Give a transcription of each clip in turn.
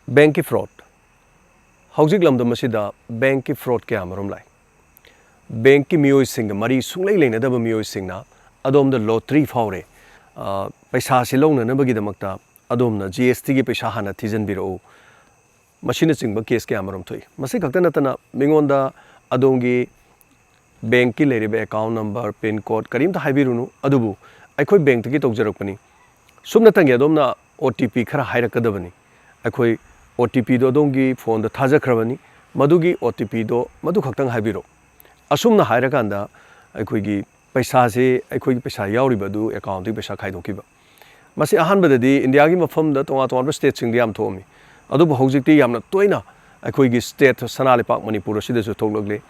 Bank की fraud हौजिक लमदम मसिदा bank की fraud क्या मरम लाई बैंक की मियोय सिंग मरी सुंगलै लेनदब मियोय सिंगना अदोम द लॉटरी फावरे पैसा से लौननबगिदमक्ता अदोमना जीएसटी की पैसा हाना थिजनबिरो मशीन चिंग केस क्या मरम थोई मसी खक्ता नतना मिंगोंदा अदोंगी बैंक की लेरिबे अकाउंट नंबर पिन कोड करीमता हाइबिरुनु अदुबु अखोई बैंक की तौजरकपनी सुमना तंगे अदोमना ओटीपी खरा हाइरकदबनी अखोई ओटीपी दो अदोंगी फोन द थाजखरबनी मदुगी ओटीपी दो मदु खक्तंग हाइबिरो असुमना हाइरकांदा अखोईगी पैसा से अखोईगी पैसा याउरिबदु अकाउंट दी पैसा खाइदोकिबा मसी अहानबददी इंडिया की मफम द तोंगा तोंगा स्टेट सिंग याम थोमी अदुबु हौजिकती यामना तोइना अखोईगी स्टेट सनालेपाक मणिपुर सिदसु थोकलगले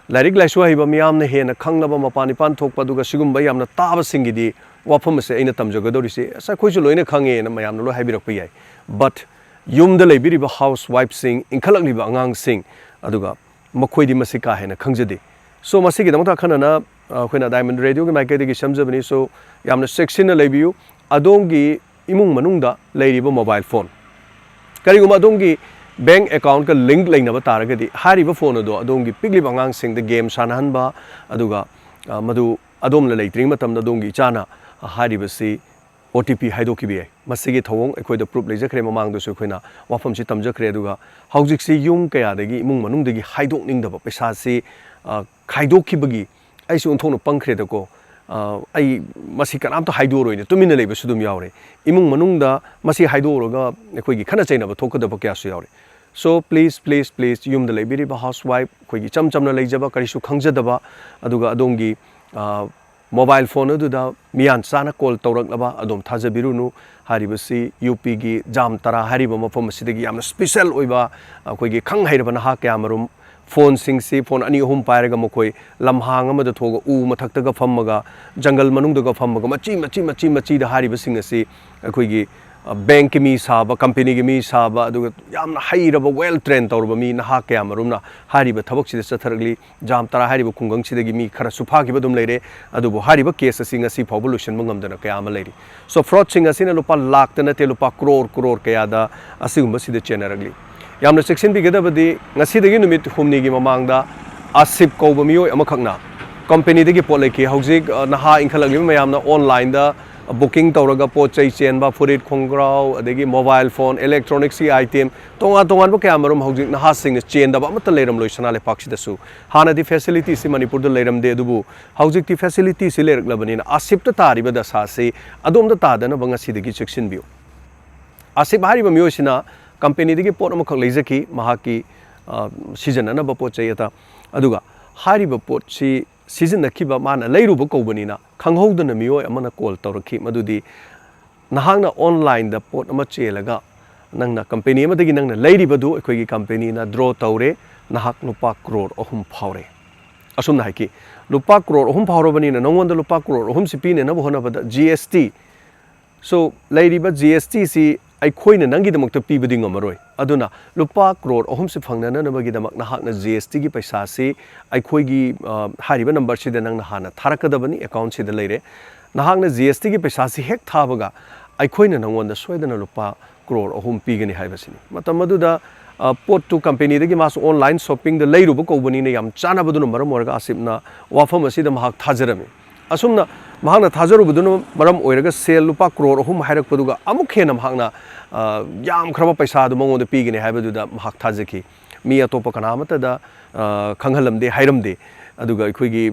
लाइरिक लाइसु हाइबा मियामना हेना खंगनबा मपानिपान थोकपदुगा सिगुम्बा यामना ताबसिंगिदी वाफम से अइना तमजगदोरिसे असा खोइसु लोइना खंगे ना मयामना लो हाइबिरकपा याय बट यूम द लेबिरिबा हाउस वाइफ सिंग इंखलकलिबा अंगांग सिंग अदुगा मखोइदी मसी का हेना खंगजदे सो मसी की दमता खनना अखोइना डायमंड रेडियो के माइकेदगी समजबनी सो यामना सेक्शन लेबियु अदोंगी इमुंग मनुंगदा लेरिबा मोबाइल फोन करिगुमा अदोंगी बैंक अकाउंट का लिंक लेनब तारगदी हारिबा फोन अदो अदोंगी पिगलिबा अंगांग सिंग द गेम सानहनबा अदुगा मदु अदोमना लेत्रिंग मतम अदोंगी चाना हारिबसी ओटीपी हाइदोकिबे मसिगी थवोंग अखोइदा प्रूफ लेजखरे ममांगदसु अखोइना वाफमसि तमजखरे अदुगा हौजिकसि युम कयादगी इमुंग मनुंगदगी हाइदोकनिंगदबा पैसासि खाइदोकिबगी आइसु उन्थोंनो पंखरेदको आई मसी कनामतो हाइदोरोइने तुमिना लेबसु दुम यावरे इमुंग मनुंगदा मसी हाइदोरोगा अखोइगी खना चैनबा थोकदबा क्यासु यावरे सो प्लीज युम द लेबिरिबा हाउसवाइफ अखोइगी चमचमना लेजबा करिसु खंगजदबा अदुगा अदोंगी मोबाइल फोन अदुदा मियान चाना कॉल तौरक्लबा अदोम थाजबिरुनु हारिबसी यूपी की जाम तरा हारिबा मफम सिदगी यामना स्पेशल ओइबा अखोइगी खंग हाइरबा नहा क्यामरुम फोन सिंगसी फोन अनी अहुम पायरगा मखोइ लम्हांग अमदा थोगा उ मथक्तगा फम्मगा जंगल मनुंगदगा फम्मगा मची द हारिबा सिंगसी अखोइगी बैंक की मी साबा कंपनी की मी साबा अदुगा यामना हाइरबा वेल ट्रेन तौरबा मी नहा क्यामरुमना हारिबा थबकसिदा चथरगली जाम तरा हारिबा खुंगंगसिदगी मी खरा सुफागिबा दुम लेरे अदुबो हारिबा केस सिंगसी फावबा लुसन मंगमदना कयामा लेरी सो फ्रॉड सिंगसिना लुपा लाख तनते लुपा करोड़ कयादा असिगुंबा सिदा चेनरगली यामना सेक्शन बिगदबदी ngasiदगी नुमित हुमनीगी ममांगदा आसिफ कौबा मियोय अमखकना कंपनीदगी पोट लेखि हौजिक नहा इंखलगली मयामना ऑनलाइन दा बुकिंग तौरगा पोट चै चेनबा फुरिट खोंग्राव अदगी मोबाइल फोन इलेक्ट्रॉनिक्स की आइटम तोंगा तोंगान बो क्यामरम हौजिक नहा सिंग चेनदबा अमत लेरम लोइसना ले पाक्सिदसु हानादि फैसिलिटी सि मणिपुर द लेरम दे दुबु हौजिक ति फैसिलिटी सि लेरकलबनिना आसिफ त तारिबा दसासे अदोम द तादना बंगसिदगी सेक्शन बियो आसिफ हारिबा मियोसिना कंपनी दगी पोट अमखक लेजकी महाकी सिजननबा पोट चैता अदुगा हारिबा पोट सि सिजनखिबा माना लेरुबा कौबनिना खंगहौदना मियोय अमना कॉल तौरखि मदुदी नहांगना ऑनलाइन द पोट अमा चेलगा नंगना कंपनी अमदगी नंगना लेरिबदु अखोइगी कंपनी ना ड्रॉ तौरे नहाक लुपा करोड़ अहुम फावरे असुमना हाइकी लुपा करोड़ अहुम फावरबनिना नंगोंदा लुपा करोड़ अहुम सिपिने नबो होनबदा जीएसटी सो लेरिबा जीएसटी सि अखोइना नंगीदमक्ता पीबदी ngमरोय अदुना लुपा करोड़ अहुम से फंगननबगीदमक नहाकना जीएसटी की पैसा से अखोइगी हारिबा नंबर सिदा नंगना हाना थारकदबनी अकाउंट सिदा लेरे नहाकना जीएसटी की पैसा से हेक थाबगा अखोइना नंगोंदा सोयदना लुपा करोड़ अहुम पीगनी हाइबसिनी मतम मदुदा पोट टू कंपनी दगी मास ऑनलाइन शॉपिंग द लेरुब कौबनी ने याम चानाबदुन मरम ओरगा आसिबना वाफम असिदा महाक थाजरमे असुमना महांगना थाजरुबदुन मरम ओइरगा सेल लुपा करोड़ अहुम हाइरकपदुगा अमुक हेना महांगना याम खरबा पैसा दु मंगोंद पीगने हाइबदुदा महाक थाजकी मी अतोप कनामतदा खंगहलमदे हाइरमदे अदुगा अखोइगी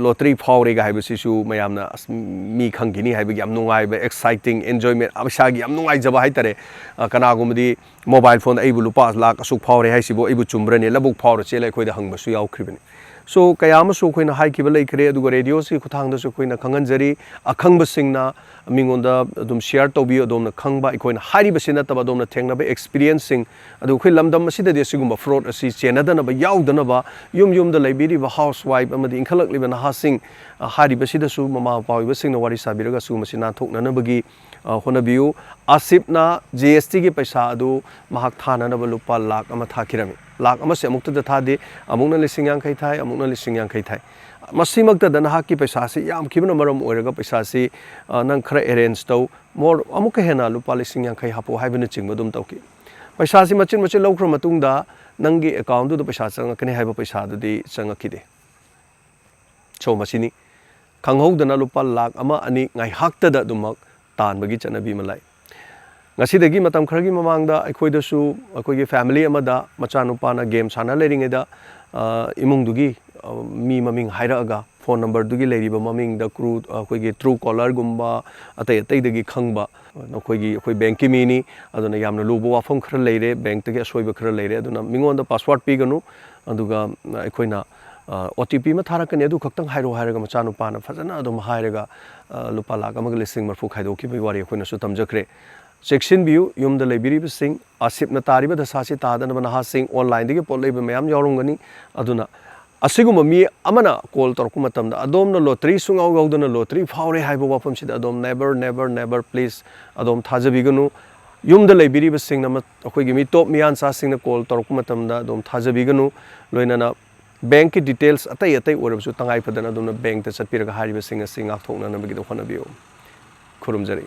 लॉटरी फावरेगा हाइबसिसु मयामना मी खंगिनी हाइबगी याम नुंगाइबा एक्साइटिंग एन्जॉयमेंट अबसागी याम नुंगाइजबा हाइतरे कनागुमदी मोबाइल फोन अइबु लुपा लाख असुक फावरे हाइसिबो अइबु चुम्ब्रने लबुक फावरे चेले अखोइदा हंगबसु यावख्रिबनी सो कयामसु अखोइना हाइकिबा लेखरे अदुगा रेडियो सि खुथांगदसु अखोइना खंगनजरी अखंगबसिंगना मिंगोंदा अदुम शेयर तौबी अदोमना खंगबा अखोइना हारिबसि नतबा अदोमना थेंगनबा एक्सपीरियंसिंग अदु अखोइ लमदम असिददि असिगुम्बा फ्रॉड असि चेनदनबा यावदनबा युम द लेबिरिबा हाउसवाइफ अमदि इंखलकलिबा नहासिंग हारिबसिदसु ममा पाविबसिंगना वारि साबिरगा सुगुमसि नाथोकननबगी होनबियु आसिफना जीएसटी की पैसा अदु महाक थाननबा लुपा लाख अमा थाखिरमी लाख अमा से अमुक्तदा थादे अमुक्ना लिसिंग यांखै थाय अमुक्ना लिसिंग यांखै थाय मसीमक्तदा नहाकी पैसा से याम खिबना मरम ओइरगा पैसा से नंग खरा अरेंज तौ मोर अमुक हेना लुपा लिसिंग यांखै हापो हाइबना चिंगबदुम तौकी पैसा से मचिन मचिन लौख्र मतुंगदा नंगी अकाउंट दु पैसा चंगकने हाइबो पैसा दुदी चंगकिदे सो मसिनी खंगहौदना लुपा लाख अमा अनि ngaihaktada दुमक तानबगी चनबी मलाई ngasi matam khargi mamangda aikoidasu aikoigi family amada machanupana game sana leringeda imung dugi mi maming hairaga phone number dugi leiriba maming da crew aikoigi true caller gumba atai atai dagi khangba nokoigi akoi bank ki mini aduna yamna lubo wafam khara leire bank tagi asoiba khara leire aduna mingonda password piganu aduga aikoina OTP ma tharakani adu khaktang hairo hairaga machanupana fajana adum hairaga lupa lakh amaga listing marfu khaidoki bai wari akoina su tamjakre Section view, yum the library sing, Asip Natariba, the Sashi Tadan Manaha sing online, the Polay Mayam Yorungani, Aduna. Asiguma me, Amana, call Torkumatam, the Adom the lottery, Sung out on the lottery, Fauri Hybo from Sid Adom, never, please, Adom Tazabiganu. Yum the library sing, Namakimi top me answer sing the call Torkumatam, the Adom Tazabiganu, Loinana. Bank details, Atay, or Sutangai Padanaduna bank, the Sapira Harry sing a sing out on a big of one of you. Kurumzari.